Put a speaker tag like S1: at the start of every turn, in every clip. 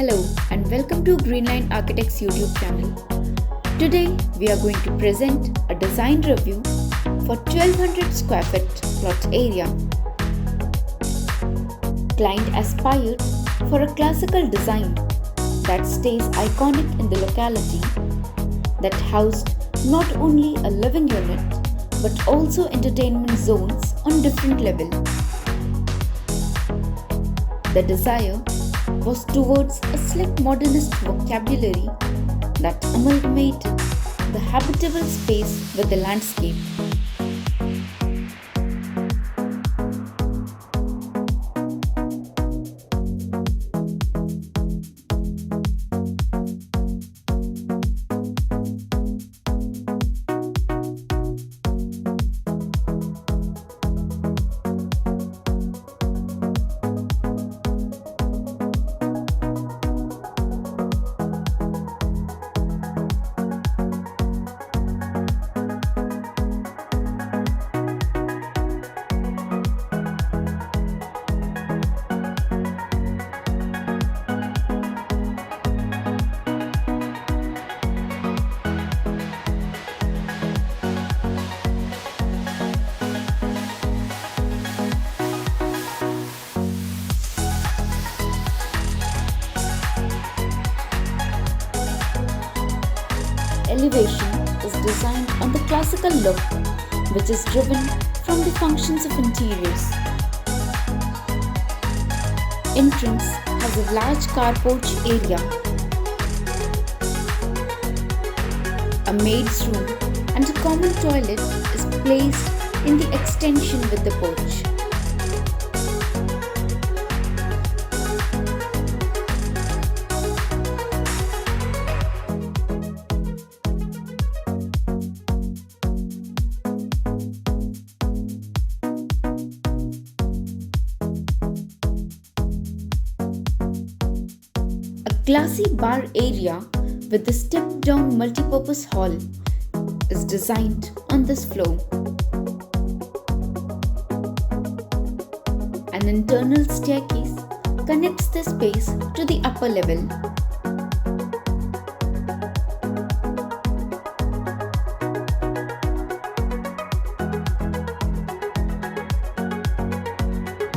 S1: Hello and welcome to Greenline Architects YouTube channel. Today we are going to present a design review for 1200 square feet plot area. Client aspired for a classical design that stays iconic in the locality, that housed not only a living unit but also entertainment zones on different levels. The desire was towards a slick modernist vocabulary that amalgamated the habitable space with the landscape. Elevation is designed on the classical look, which is driven from the functions of interiors. Entrance has a large car porch area, a maid's room and a common toilet is placed in the extension with the porch. A classy bar area with a step-down multipurpose hall is designed on this floor. An internal staircase connects the space to the upper level.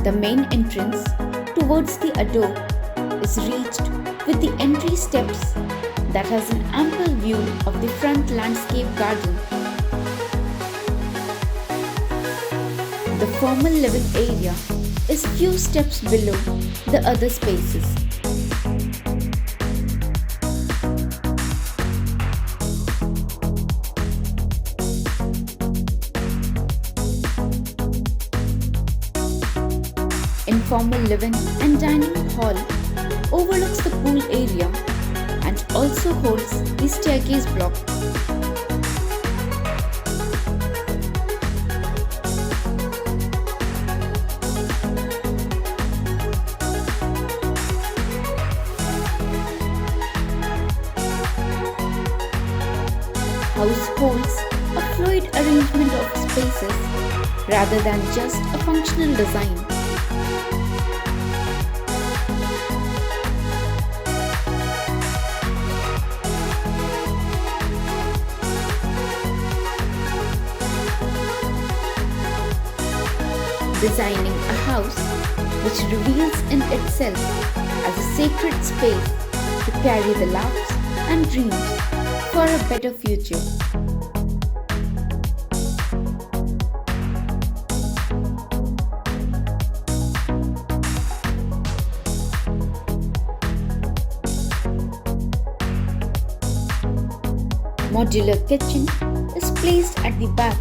S1: The main entrance towards the adore is reached with the entry steps that has an ample view of the front landscape garden. The formal living area is few steps below the other spaces. Informal living and dining hall overlooks the pool area and also holds the staircase block. House holds a fluid arrangement of spaces rather than just a functional design. Designing a house which reveals in itself as a sacred space to carry the laughs and dreams for a better future. Modular kitchen is placed at the back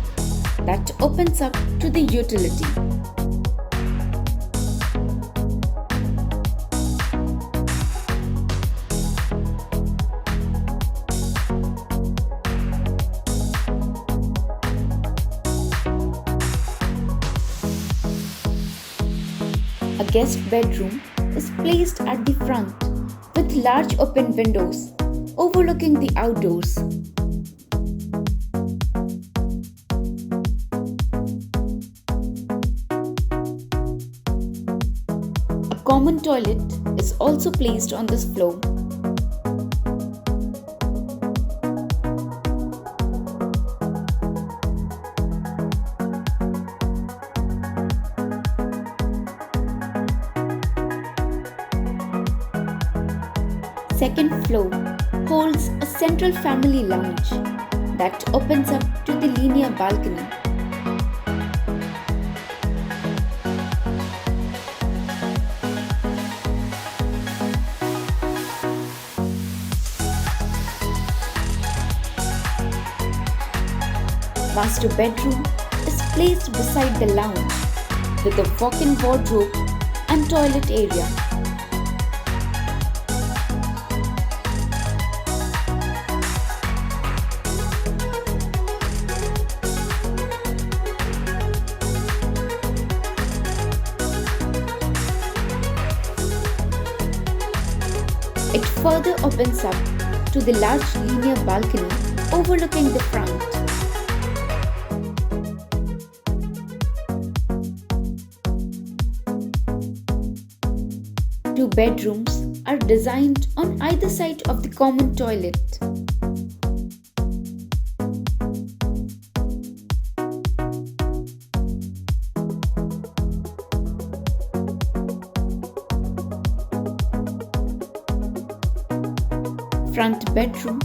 S1: that opens up to the utility. A guest bedroom is placed at the front with large open windows overlooking the outdoors. A common toilet is also placed on this floor. Second floor holds a central family lounge that opens up to the linear balcony. Master bedroom is placed beside the lounge with a walk-in wardrobe and toilet area. It further opens up to the large linear balcony overlooking the front. Two bedrooms are designed on either side of the common toilet. Front bedroom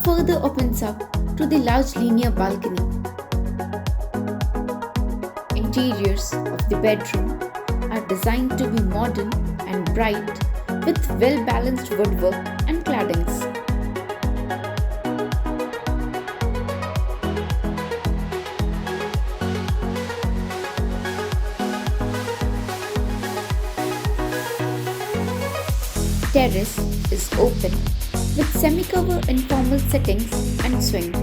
S1: further opens up to the large linear balcony. Interiors of the bedroom are designed to be modern and bright with well-balanced woodwork and claddings. Terrace is open with semi-cover informal settings and swing.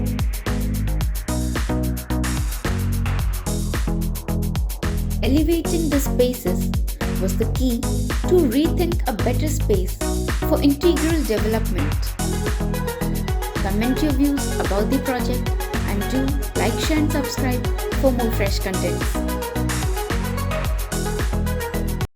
S1: Elevating the spaces was the key to rethink a better space for integral development. Comment your views about the project and do like, share and subscribe for more fresh contents.